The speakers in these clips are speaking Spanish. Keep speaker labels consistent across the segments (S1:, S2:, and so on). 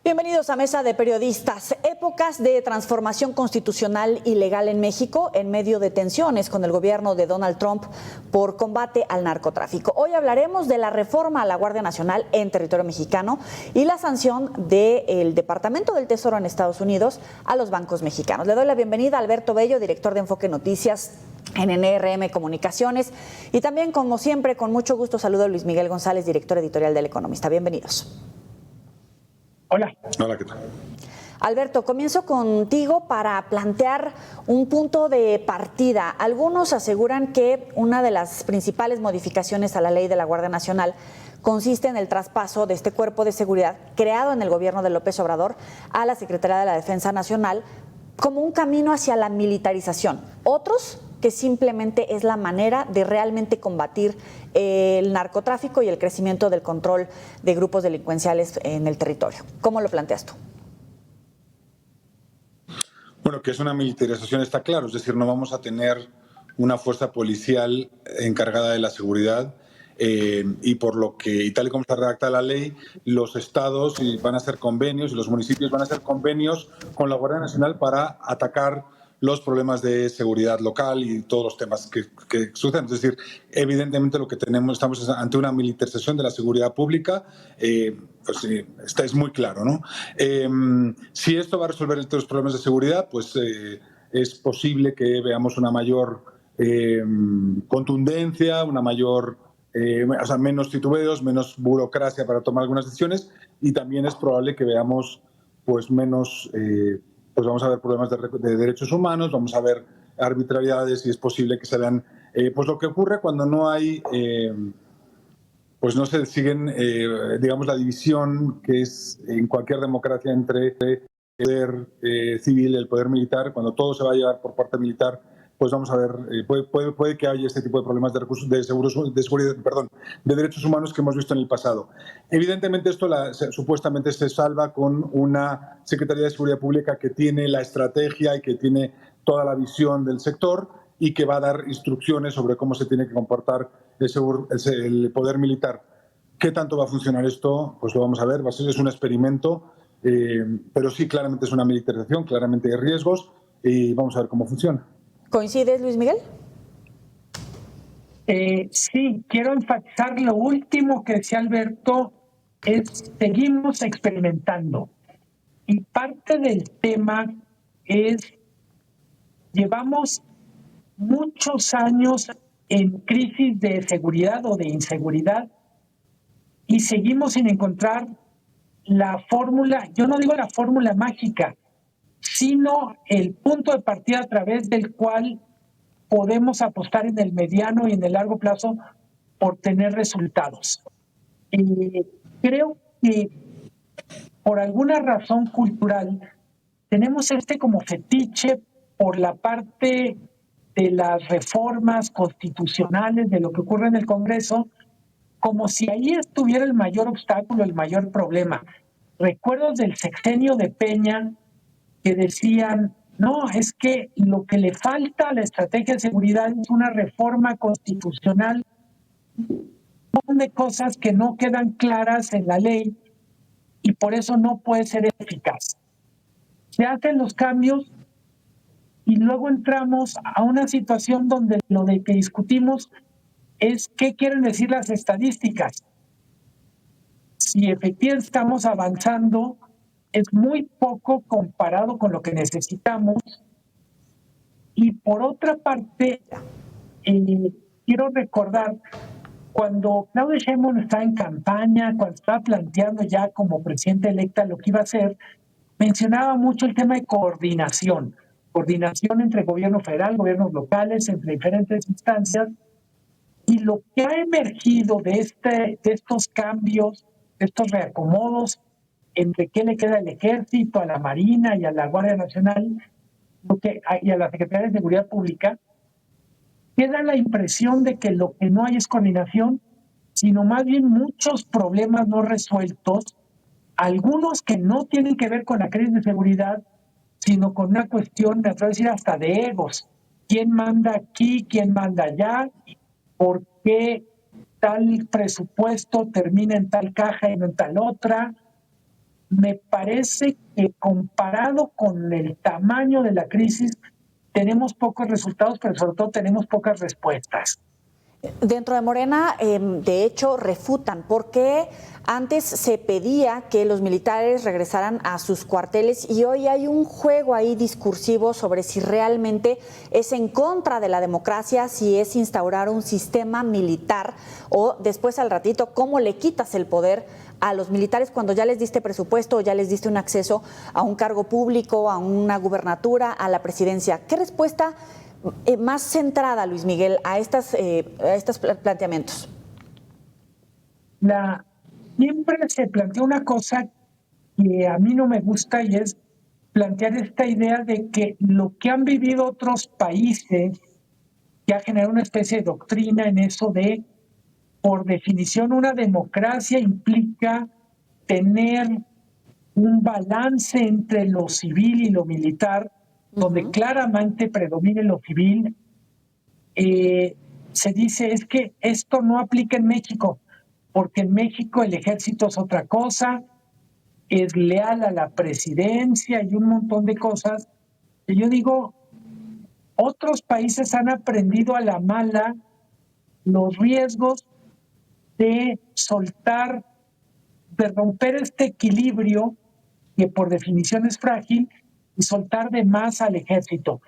S1: Bienvenidos a Mesa de Periodistas. Épocas de transformación constitucional y legal en México en medio de tensiones con el gobierno de Donald Trump por combate al narcotráfico. Hoy hablaremos de la reforma a la Guardia Nacional en territorio mexicano y la sanción del Departamento del Tesoro en Estados Unidos a los bancos mexicanos. Le doy la bienvenida a Alberto Bello, director de Enfoque Noticias en NRM Comunicaciones, y también, como siempre, con mucho gusto saludo a Luis Miguel González, director editorial del Economista. Bienvenidos.
S2: Hola.
S3: Hola, ¿qué tal?
S1: Alberto, comienzo contigo para plantear un punto de partida. Algunos aseguran que una de las principales modificaciones a la ley de la Guardia Nacional consiste en el traspaso de este cuerpo de seguridad creado en el gobierno de López Obrador a la Secretaría de la Defensa Nacional como un camino hacia la militarización. Otros que simplemente es la manera de realmente combatir el narcotráfico y el crecimiento del control de grupos delincuenciales en el territorio. ¿Cómo lo planteas tú?
S3: Bueno, que es una militarización está claro, es decir, no vamos a tener una fuerza policial encargada de la seguridad y por lo que, y tal y como está redactada la ley, los estados van a hacer convenios y los municipios van a hacer convenios con la Guardia Nacional para atacar los problemas de seguridad local y todos los temas que suceden. Es decir, evidentemente lo que estamos ante una militarización de la seguridad pública, pues es muy claro, ¿no? Si esto va a resolver estos problemas de seguridad, pues es posible que veamos una mayor contundencia, una mayor, o sea, menos titubeos, menos burocracia para tomar algunas decisiones, y también es probable que veamos pues menos pues vamos a ver problemas de derechos humanos, vamos a ver arbitrariedades y es posible que se vean pues lo que ocurre cuando no hay pues no se siguen digamos la división que es en cualquier democracia entre el poder civil y el poder militar. Cuando todo se va a llevar por parte militar, pues vamos a ver, puede que haya este tipo de problemas de seguridad, perdón, de derechos humanos que hemos visto en el pasado. Evidentemente esto supuestamente se salva con una Secretaría de Seguridad Pública que tiene la estrategia y que tiene toda la visión del sector y que va a dar instrucciones sobre cómo se tiene que comportar el poder militar. ¿Qué tanto va a funcionar esto? Pues lo vamos a ver, es un experimento, pero sí, claramente es una militarización, claramente hay riesgos y vamos a ver cómo funciona.
S1: ¿Coincides, Luis Miguel?
S2: Sí, quiero enfatizar lo último que decía Alberto, seguimos experimentando. Y parte del tema es, llevamos muchos años en crisis de seguridad o de inseguridad y seguimos sin encontrar la fórmula, yo no digo la fórmula mágica, sino el punto de partida a través del cual podemos apostar en el mediano y en el largo plazo por tener resultados. Creo que por alguna razón cultural tenemos como fetiche por la parte de las reformas constitucionales, de lo que ocurre en el Congreso, como si ahí estuviera el mayor obstáculo, el mayor problema. Recuerdo del sexenio de Peña que decían, no, es que lo que le falta a la estrategia de seguridad es una reforma constitucional, un montón de cosas que no quedan claras en la ley y por eso no puede ser eficaz. Se hacen los cambios y luego entramos a una situación donde lo de que discutimos es qué quieren decir las estadísticas. Si efectivamente estamos avanzando, es muy poco comparado con lo que necesitamos. Y por otra parte, quiero recordar, cuando Claudia Sheinbaum estaba en campaña, cuando estaba planteando ya como presidenta electa lo que iba a hacer, mencionaba mucho el tema de coordinación entre gobierno federal, gobiernos locales, entre diferentes instancias. Y lo que ha emergido de estos cambios, de estos reacomodos, entre qué le queda al Ejército, a la Marina y a la Guardia Nacional y a la Secretaría de Seguridad Pública, queda la impresión de que lo que no hay es coordinación, sino más bien muchos problemas no resueltos, algunos que no tienen que ver con la crisis de seguridad, sino con una cuestión, me atrevo a decir, hasta de egos. ¿Quién manda aquí? ¿Quién manda allá? ¿Por qué tal presupuesto termina en tal caja y no en tal otra? me parece que comparado con el tamaño de la crisis, tenemos pocos resultados, pero sobre todo tenemos pocas respuestas.
S1: Dentro de Morena, de hecho, refutan porque antes se pedía que los militares regresaran a sus cuarteles y hoy hay un juego ahí discursivo sobre si realmente es en contra de la democracia, si es instaurar un sistema militar o después al ratito cómo le quitas el poder a los militares cuando ya les diste presupuesto o ya les diste un acceso a un cargo público, a una gubernatura, a la presidencia. ¿Qué respuesta más centrada, Luis Miguel, a estos planteamientos?
S2: Siempre se plantea una cosa que a mí no me gusta y es plantear esta idea de que lo que han vivido otros países que ha generado una especie de doctrina en eso de, por definición, una democracia implica tener un balance entre lo civil y lo militar, donde claramente predomine lo civil. Se dice es que esto no aplica en México, porque en México el ejército es otra cosa, es leal a la presidencia y un montón de cosas. Y yo digo, otros países han aprendido a la mala los riesgos de soltar, de romper este equilibrio que por definición es frágil y soltar de más al ejército.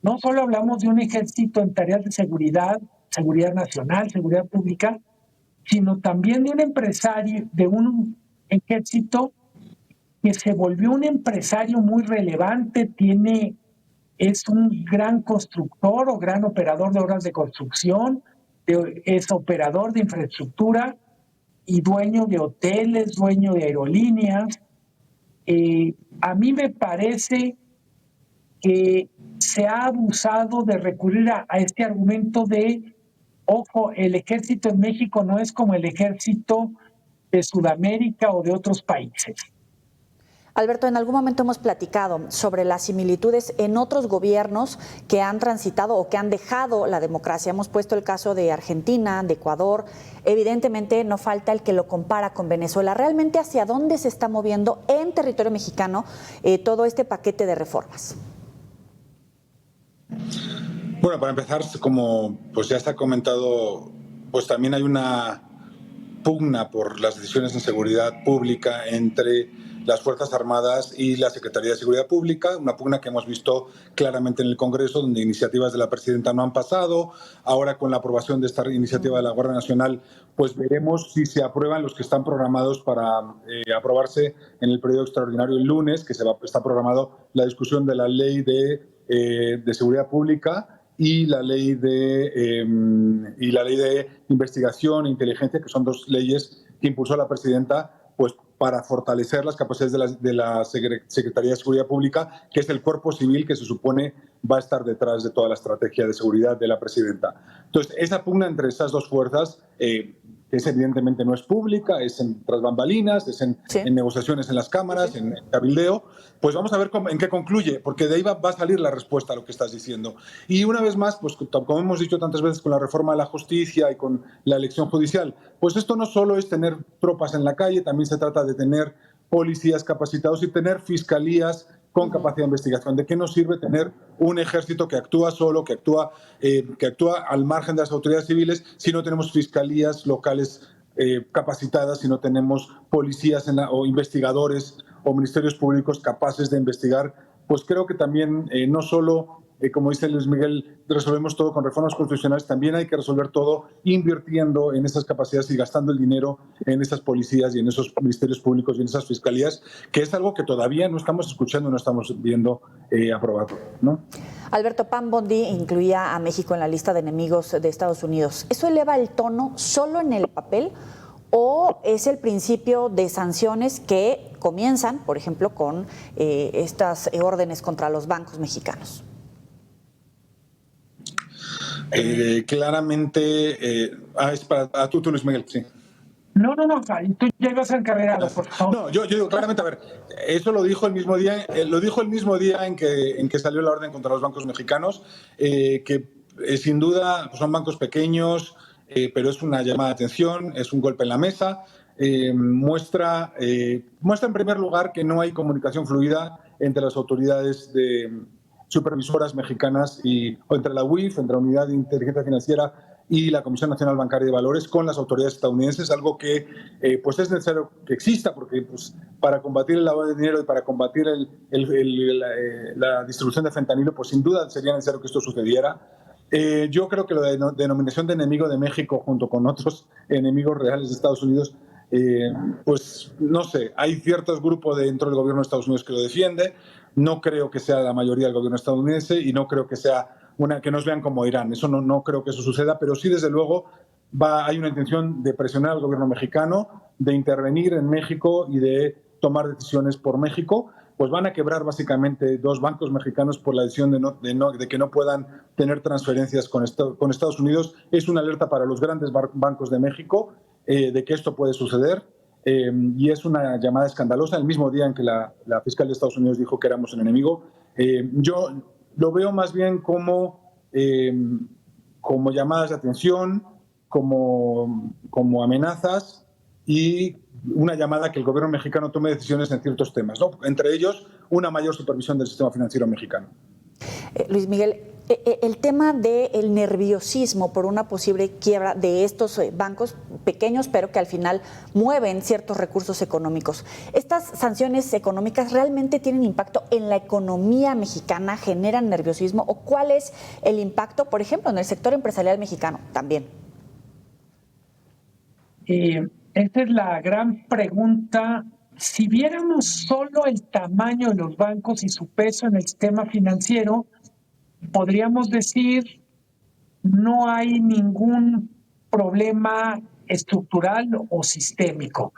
S2: No solo hablamos de un ejército en tareas de seguridad, seguridad nacional, seguridad pública, sino también de un empresario, de un ejército que se volvió un empresario muy relevante, es un gran constructor o gran operador de obras de construcción, es operador de infraestructura y dueño de hoteles, dueño de aerolíneas. A mí me parece que se ha abusado de recurrir a este argumento de, ojo, el ejército en México no es como el ejército de Sudamérica o de otros países.
S1: Alberto, en algún momento hemos platicado sobre las similitudes en otros gobiernos que han transitado o que han dejado la democracia. Hemos puesto el caso de Argentina, de Ecuador. Evidentemente no falta el que lo compara con Venezuela. ¿Realmente hacia dónde se está moviendo en territorio mexicano todo este paquete de reformas?
S3: Bueno, para empezar, como pues ya está comentado, pues también hay una pugna por las decisiones en seguridad pública entre las Fuerzas Armadas y la Secretaría de Seguridad Pública, una pugna que hemos visto claramente en el Congreso, donde iniciativas de la presidenta no han pasado. Ahora, con la aprobación de esta iniciativa de la Guardia Nacional, pues veremos si se aprueban los que están programados para aprobarse en el periodo extraordinario el lunes, que está programado la discusión de la Ley de Seguridad Pública y la ley de investigación e inteligencia, que son dos leyes que impulsó la presidenta, pues para fortalecer las capacidades de la Secretaría de Seguridad Pública, que es el cuerpo civil que se supone va a estar detrás de toda la estrategia de seguridad de la presidenta. Entonces, esa pugna entre esas dos fuerzas, que evidentemente no es pública, es tras bambalinas, es en negociaciones en las cámaras, en cabildeo, pues vamos a ver en qué concluye, porque de ahí va a salir la respuesta a lo que estás diciendo. Y una vez más, pues como hemos dicho tantas veces con la reforma de la justicia y con la elección judicial, pues esto no solo es tener tropas en la calle, también se trata de tener policías capacitados y tener fiscalías con capacidad de investigación. ¿De qué nos sirve tener un ejército que actúa solo, que actúa al margen de las autoridades civiles, si no tenemos fiscalías locales capacitadas, si no tenemos policías o investigadores o ministerios públicos capaces de investigar? Pues creo que también no solo, como dice Luis Miguel, resolvemos todo con reformas constitucionales, también hay que resolver todo invirtiendo en esas capacidades y gastando el dinero en esas policías y en esos ministerios públicos y en esas fiscalías, que es algo que todavía no estamos escuchando, no estamos viendo aprobado, ¿no?
S1: Alberto, Pam Bondi incluía a México en la lista de enemigos de Estados Unidos. ¿Eso eleva el tono solo en el papel o es el principio de sanciones que comienzan, por ejemplo, con estas órdenes contra los bancos mexicanos?
S3: Claramente, es para tú, Luis Miguel, sí.
S2: No, tú ya ibas encarregado, por favor.
S3: No, yo digo claramente, a ver, eso lo dijo el mismo día en que salió la orden contra los bancos mexicanos, que sin duda pues son bancos pequeños, pero es una llamada de atención, es un golpe en la mesa. Muestra en primer lugar que no hay comunicación fluida entre las autoridades supervisoras mexicanas o entre la UIF, entre la Unidad de Inteligencia Financiera y la Comisión Nacional Bancaria de Valores con las autoridades estadounidenses, algo que pues es necesario que exista, porque pues, para combatir el lavado de dinero y para combatir la distribución de fentanilo, pues sin duda sería necesario que esto sucediera. Yo creo que la denominación de enemigo de México junto con otros enemigos reales de Estados Unidos, pues no sé, hay ciertos grupos dentro del gobierno de Estados Unidos que lo defiende. No creo que sea la mayoría del gobierno estadounidense y no creo que sea que nos vean como Irán. Eso no creo que eso suceda, pero sí, desde luego, hay una intención de presionar al gobierno mexicano, de intervenir en México y de tomar decisiones por México. Pues van a quebrar básicamente 2 bancos mexicanos por la decisión de que no puedan tener transferencias con Estados Unidos. Es una alerta para los grandes bancos de México de que esto puede suceder. Y es una llamada escandalosa el mismo día en que la fiscal de Estados Unidos dijo que éramos el enemigo. Yo lo veo más bien como llamadas de atención, como amenazas y una llamada a que el gobierno mexicano tome decisiones en ciertos temas, ¿no? Entre ellos, una mayor supervisión del sistema financiero mexicano.
S1: Luis Miguel, el tema del nerviosismo por una posible quiebra de estos bancos pequeños, pero que al final mueven ciertos recursos económicos. ¿Estas sanciones económicas realmente tienen impacto en la economía mexicana? ¿Generan nerviosismo? ¿O cuál es el impacto, por ejemplo, en el sector empresarial mexicano también?
S2: Esta es la gran pregunta. Si viéramos solo el tamaño de los bancos y su peso en el sistema financiero, podríamos decir no hay ningún problema estructural o sistémico.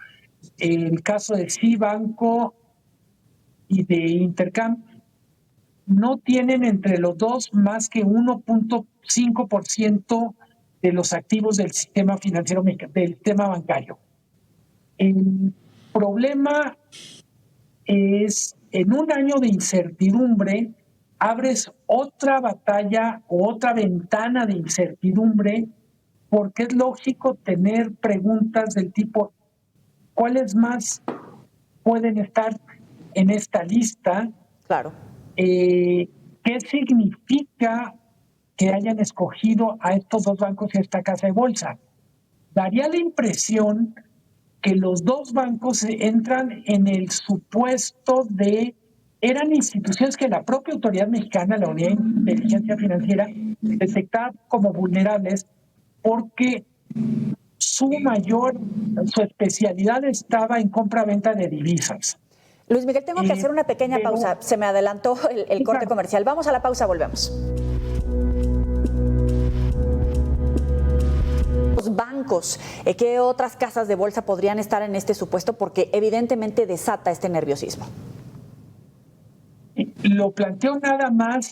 S2: El caso de Cibanco y de Intercam no tienen entre los dos más que 1.5% de los activos del sistema financiero, del sistema bancario. El problema es, en un año de incertidumbre, abres otra batalla o otra ventana de incertidumbre, porque es lógico tener preguntas del tipo, ¿cuáles más pueden estar en esta lista?
S1: Claro.
S2: ¿Qué significa que hayan escogido a estos 2 bancos y a esta casa de bolsa? Daría la impresión que los 2 bancos entran en el supuesto de eran instituciones que la propia autoridad mexicana, la Unidad de Inteligencia Financiera, detectaba como vulnerables porque su especialidad estaba en compra-venta de divisas.
S1: Luis Miguel, tengo que hacer una pequeña pausa. Se me adelantó el corte comercial. Vamos a la pausa, volvemos. Los bancos, ¿qué otras casas de bolsa podrían estar en este supuesto? Porque evidentemente desata este nerviosismo.
S2: Lo planteo nada más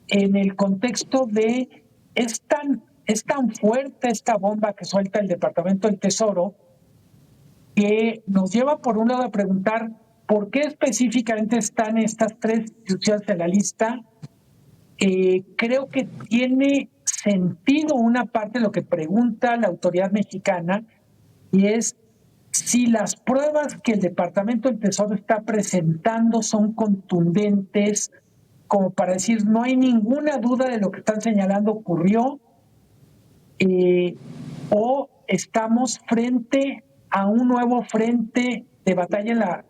S2: en el contexto de es tan fuerte esta bomba que suelta el Departamento del Tesoro que nos lleva por un lado a preguntar por qué específicamente están estas 3 instituciones en la lista. Creo que tiene sentido una parte de lo que pregunta la autoridad mexicana, y es si las pruebas que el Departamento del Tesoro está presentando son contundentes, como para decir no hay ninguna duda de lo que están señalando ocurrió, o estamos frente a un nuevo frente de batalla en la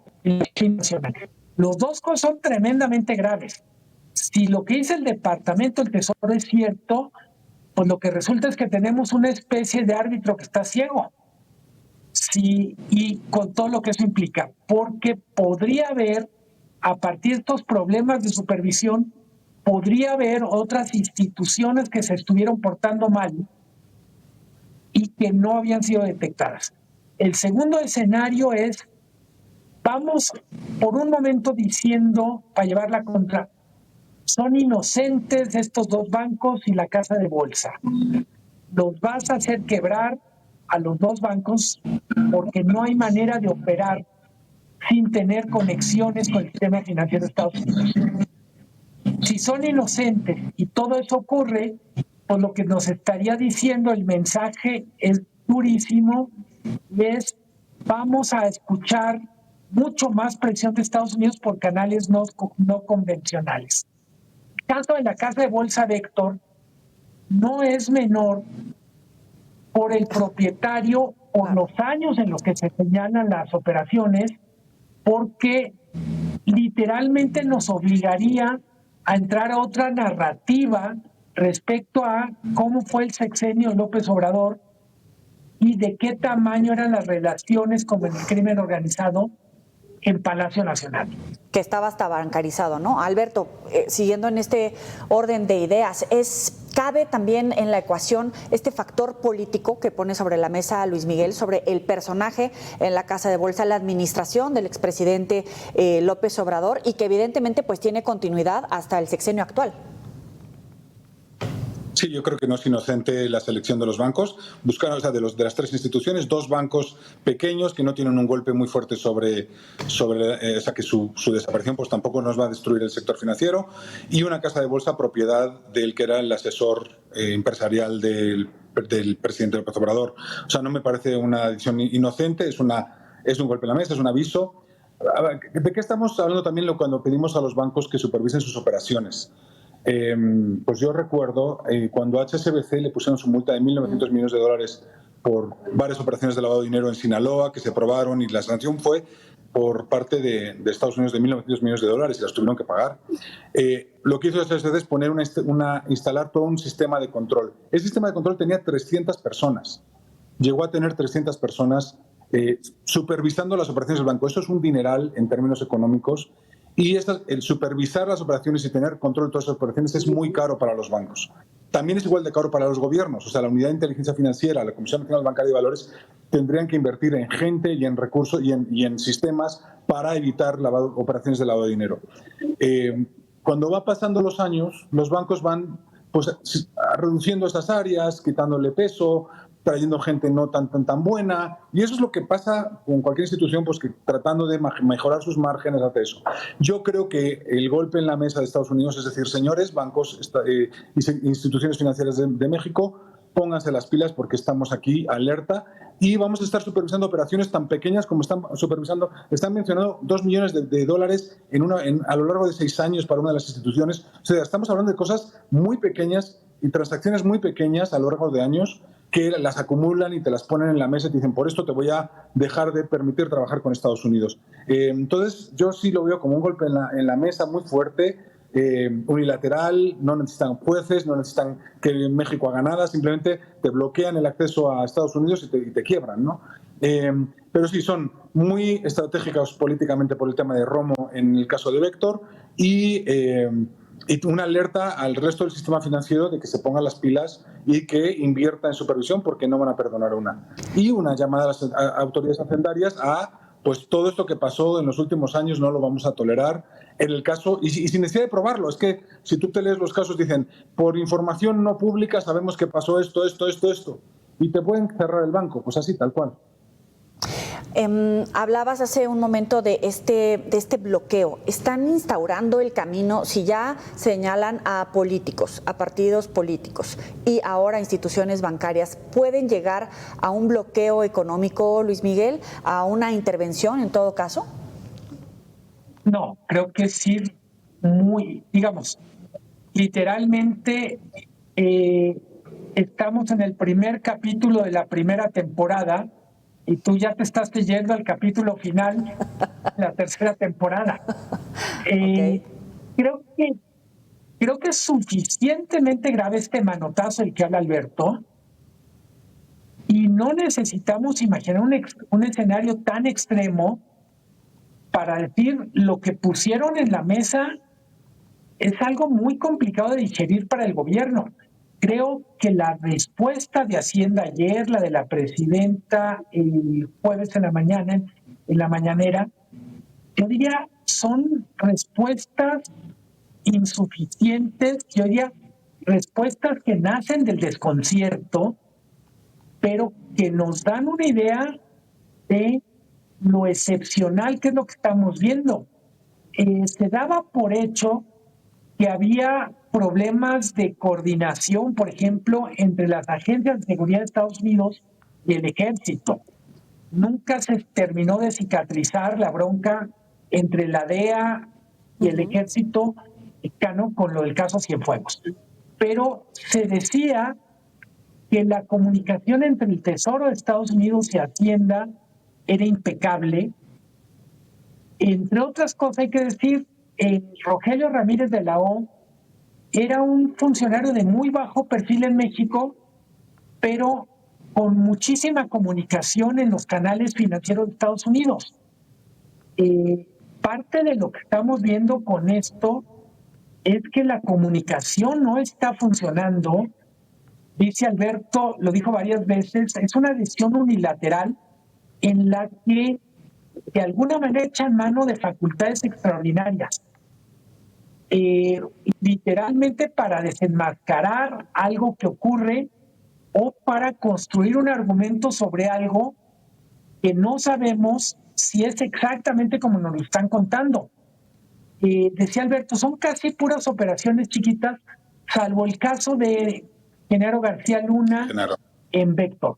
S2: nacional. Los 2 cosas son tremendamente graves. Si lo que dice el Departamento del Tesoro es cierto, pues lo que resulta es que tenemos una especie de árbitro que está ciego. Sí, y con todo lo que eso implica, porque podría haber, a partir de estos problemas de supervisión, podría haber otras instituciones que se estuvieron portando mal y que no habían sido detectadas. El segundo escenario es, vamos por un momento diciendo, para llevarla contra, son inocentes estos 2 bancos y la casa de bolsa. Los vas a hacer quebrar a los 2 bancos porque no hay manera de operar sin tener conexiones con el sistema financiero de Estados Unidos. Si son inocentes y todo eso ocurre, pues lo que nos estaría diciendo el mensaje es durísimo y es: vamos a escuchar mucho más presión de Estados Unidos por canales no convencionales. El caso de la casa de bolsa Vector no es menor por el propietario, por los años en los que se señalan las operaciones, porque literalmente nos obligaría a entrar a otra narrativa respecto a cómo fue el sexenio de López Obrador y de qué tamaño eran las relaciones con el crimen organizado en Palacio Nacional.
S1: Que estaba hasta bancarizado, ¿no? Alberto, siguiendo en este orden de ideas, ¿cabe también en la ecuación este factor político que pone sobre la mesa Luis Miguel, sobre el personaje en la Casa de Bolsa, la administración del expresidente López Obrador, y que evidentemente pues tiene continuidad hasta el sexenio actual?
S3: Sí, yo creo que no es inocente la selección de los bancos. Buscaron, o sea, de las tres instituciones, dos bancos pequeños que no tienen un golpe muy fuerte sobre o sea, que su desaparición pues tampoco nos va a destruir el sector financiero, y una casa de bolsa propiedad del que era el asesor empresarial del presidente López Obrador. O sea, no me parece una decisión inocente, es un golpe en la mesa, es un aviso. ¿De qué estamos hablando también cuando pedimos a los bancos que supervisen sus operaciones? Pues yo recuerdo cuando a HSBC le pusieron su multa de 1.900 millones de dólares por varias operaciones de lavado de dinero en Sinaloa que se probaron, y la sanción fue por parte de Estados Unidos de 1.900 millones de dólares y las tuvieron que pagar. Lo que hizo HSBC es poner instalar todo un sistema de control. Ese sistema de control tenía 300 personas. Llegó a tener 300 personas supervisando las operaciones del banco. Eso es un dineral en términos económicos. Y el supervisar las operaciones y tener control de todas esas operaciones es muy caro para los bancos. También es igual de caro para los gobiernos. O sea, la Unidad de Inteligencia Financiera, la Comisión Nacional Bancaria y Valores tendrían que invertir en gente y en recursos y en sistemas para evitar operaciones de lavado de dinero. Cuando va pasando los años, los bancos van pues, reduciendo esas áreas, quitándole peso, trayendo gente no tan buena, y eso es lo que pasa con cualquier institución, pues que tratando de mejorar sus márgenes hace eso. Yo creo que el golpe en la mesa de Estados Unidos, es decir, señores bancos y instituciones financieras de México, pónganse las pilas porque estamos aquí alerta y vamos a estar supervisando operaciones tan pequeñas como están mencionando 2 millones de dólares a lo largo de 6 años para una de las instituciones. O sea, estamos hablando de cosas muy pequeñas y transacciones muy pequeñas a lo largo de años que las acumulan y te las ponen en la mesa y te dicen, por esto te voy a dejar de permitir trabajar con Estados Unidos. Entonces, yo sí lo veo como un golpe en la mesa muy fuerte, unilateral. No necesitan jueces, no necesitan que México haga nada, simplemente te bloquean el acceso a Estados Unidos y te quiebran, ¿no? Pero sí, son muy estratégicos políticamente por el tema de Romo en el caso de Vector, y una alerta al resto del sistema financiero de que se pongan las pilas y que invierta en supervisión porque no van a perdonar una. Y una llamada a las autoridades hacendarias a pues todo esto que pasó en los últimos años no lo vamos a tolerar en el caso, y sin necesidad de probarlo. Es que si tú te lees los casos dicen, por información no pública sabemos que pasó esto, y te pueden cerrar el banco, pues así, tal cual.
S1: Hablabas hace un momento de este bloqueo. ¿Están instaurando el camino, si ya señalan a políticos, a partidos políticos y ahora a instituciones bancarias, pueden llegar a un bloqueo económico, Luis Miguel, a una intervención en todo caso?
S2: No, creo que sí, digamos, literalmente estamos en el primer capítulo de la primera temporada y tú ya te estás yendo al capítulo final de la tercera temporada.
S1: Okay.
S2: Creo que es suficientemente grave este manotazo del que habla Alberto, y no necesitamos imaginar un escenario tan extremo para decir lo que pusieron en la mesa es algo muy complicado de digerir para el gobierno. Creo que la respuesta de Hacienda ayer, la de la presidenta el jueves en la mañanera, yo diría son respuestas insuficientes, yo diría respuestas que nacen del desconcierto, pero que nos dan una idea de lo excepcional que es lo que estamos viendo. Se daba por hecho que había problemas de coordinación, por ejemplo, entre las agencias de seguridad de Estados Unidos y el ejército. Nunca se terminó de cicatrizar la bronca entre la DEA y el ejército mexicano con lo del caso Cienfuegos. Pero se decía que la comunicación entre el Tesoro de Estados Unidos y Hacienda era impecable. Entre otras cosas, hay que decir, Rogelio Ramírez de la O era un funcionario de muy bajo perfil en México, pero con muchísima comunicación en los canales financieros de Estados Unidos. Parte de lo que estamos viendo con esto es que la comunicación no está funcionando. Dice Alberto, lo dijo varias veces, es una decisión unilateral en la que de alguna manera echan mano de facultades extraordinarias. Literalmente para desenmascarar algo que ocurre o para construir un argumento sobre algo que no sabemos si es exactamente como nos lo están contando. Decía Alberto, son casi puras operaciones chiquitas, salvo el caso de Genaro García Luna en Vector.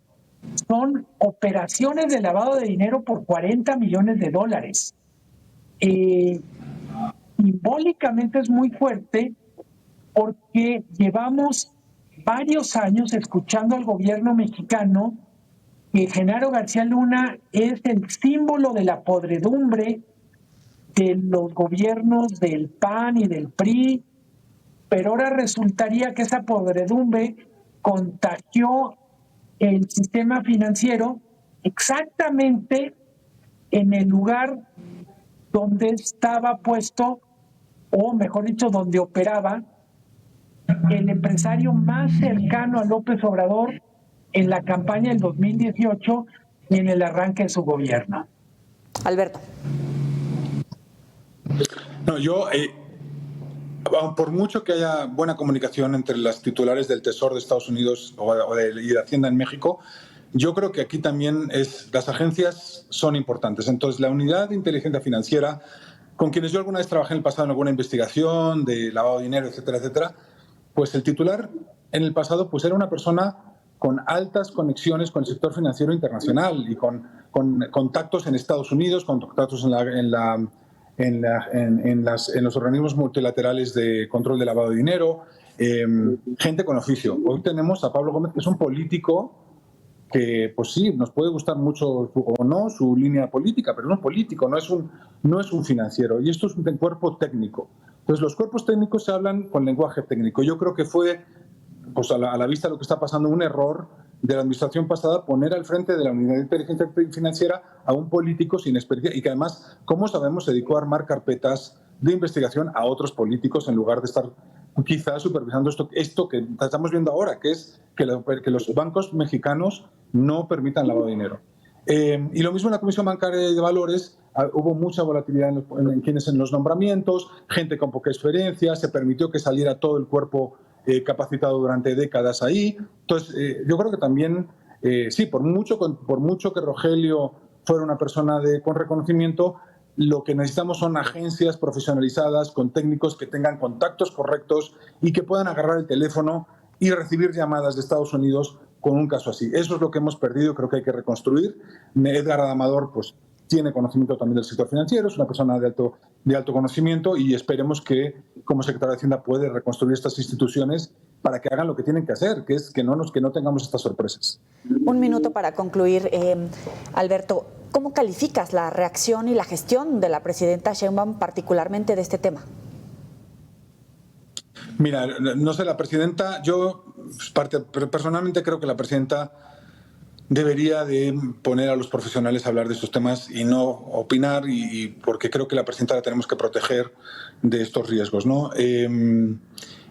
S2: Son operaciones de lavado de dinero por $40 millones. Simbólicamente es muy fuerte porque llevamos varios años escuchando al gobierno mexicano que Genaro García Luna es el símbolo de la podredumbre de los gobiernos del PAN y del PRI, pero ahora resultaría que esa podredumbre contagió el sistema financiero exactamente en el lugar donde estaba puesto, o mejor dicho, donde operaba el empresario más cercano a López Obrador en la campaña del 2018 y en el arranque de su gobierno.
S1: Alberto.
S3: No, yo, por mucho que haya buena comunicación entre las titulares del Tesoro de Estados Unidos y de Hacienda en México, yo creo que aquí también las agencias son importantes. Entonces, la unidad de inteligencia financiera, con quienes yo alguna vez trabajé en el pasado en alguna investigación de lavado de dinero, etcétera, etcétera, pues el titular en el pasado pues era una persona con altas conexiones con el sector financiero internacional y con contactos en Estados Unidos, con contactos en los organismos multilaterales de control de lavado de dinero, gente con oficio. Hoy tenemos a Pablo Gómez, que es un político que, pues sí, nos puede gustar mucho o no su línea política, pero no es un político, no es un financiero. Y esto es un cuerpo técnico. Entonces, los cuerpos técnicos se hablan con lenguaje técnico. Yo creo que fue, pues a la vista de lo que está pasando, un error de la administración pasada poner al frente de la unidad de inteligencia financiera a un político sin experiencia y que además, como sabemos, se dedicó a armar carpetas de investigación a otros políticos en lugar de estar quizás supervisando esto que estamos viendo ahora, que es que los bancos mexicanos no permitan lavado de dinero. Y lo mismo en la Comisión Bancaria de Valores, hubo mucha volatilidad en los nombramientos, gente con poca experiencia, se permitió que saliera todo el cuerpo capacitado durante décadas ahí. Entonces, yo creo que también, sí, por mucho que Rogelio fuera una persona con reconocimiento, lo que necesitamos son agencias profesionalizadas, con técnicos que tengan contactos correctos y que puedan agarrar el teléfono y recibir llamadas de Estados Unidos con un caso así. Eso es lo que hemos perdido, creo que hay que reconstruir. Edgar Adamador, pues, tiene conocimiento también del sector financiero, es una persona de alto conocimiento y esperemos que, como secretario de Hacienda, puede reconstruir estas instituciones para que hagan lo que tienen que hacer, que es que no tengamos estas sorpresas.
S1: Un minuto para concluir, Alberto. ¿Cómo calificas la reacción y la gestión de la presidenta Sheinbaum, particularmente de este tema?
S3: Mira, no sé, la presidenta, yo personalmente creo que la presidenta debería de poner a los profesionales a hablar de estos temas y no opinar, y porque creo que la presidenta la tenemos que proteger de estos riesgos, ¿no?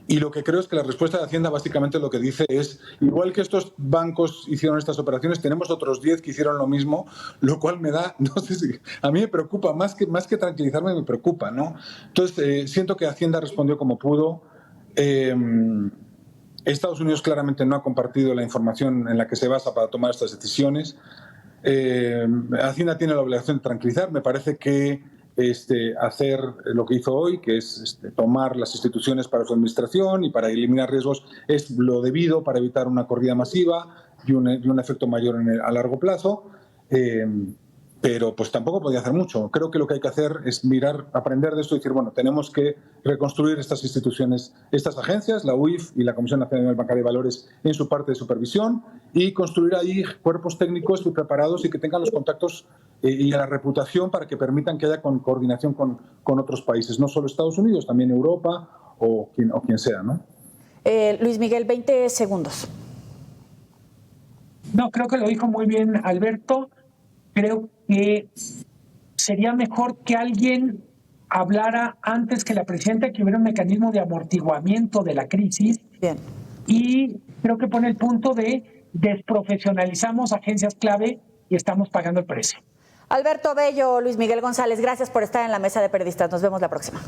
S3: Y lo que creo es que la respuesta de Hacienda básicamente lo que dice es, igual que estos bancos hicieron estas operaciones, tenemos otros 10 que hicieron lo mismo, lo cual me da, no sé si, a mí me preocupa, más que tranquilizarme me preocupa, ¿no? Entonces, siento que Hacienda respondió como pudo. Estados Unidos claramente no ha compartido la información en la que se basa para tomar estas decisiones. Hacienda tiene la obligación de tranquilizar. Me parece que hacer lo que hizo hoy, que es tomar las instituciones para su administración y para eliminar riesgos, es lo debido para evitar una corrida masiva y un efecto mayor a largo plazo. Pero pues tampoco podía hacer mucho. Creo que lo que hay que hacer es mirar, aprender de esto y decir, bueno, tenemos que reconstruir estas instituciones, estas agencias, la UIF y la Comisión Nacional Bancaria de Valores en su parte de supervisión, y construir ahí cuerpos técnicos preparados y que tengan los contactos y la reputación para que permitan que haya coordinación con otros países, no solo Estados Unidos, también Europa o quien sea, ¿no?
S1: Luis Miguel, 20 segundos.
S2: No, creo que lo dijo muy bien Alberto. Creo que sería mejor que alguien hablara antes que la presidenta, que hubiera un mecanismo de amortiguamiento de la crisis.
S1: Bien.
S2: Y creo que pone el punto de desprofesionalizamos agencias clave y estamos pagando el precio.
S1: Alberto Bello, Luis Miguel González, gracias por estar en la mesa de periodistas. Nos vemos la próxima.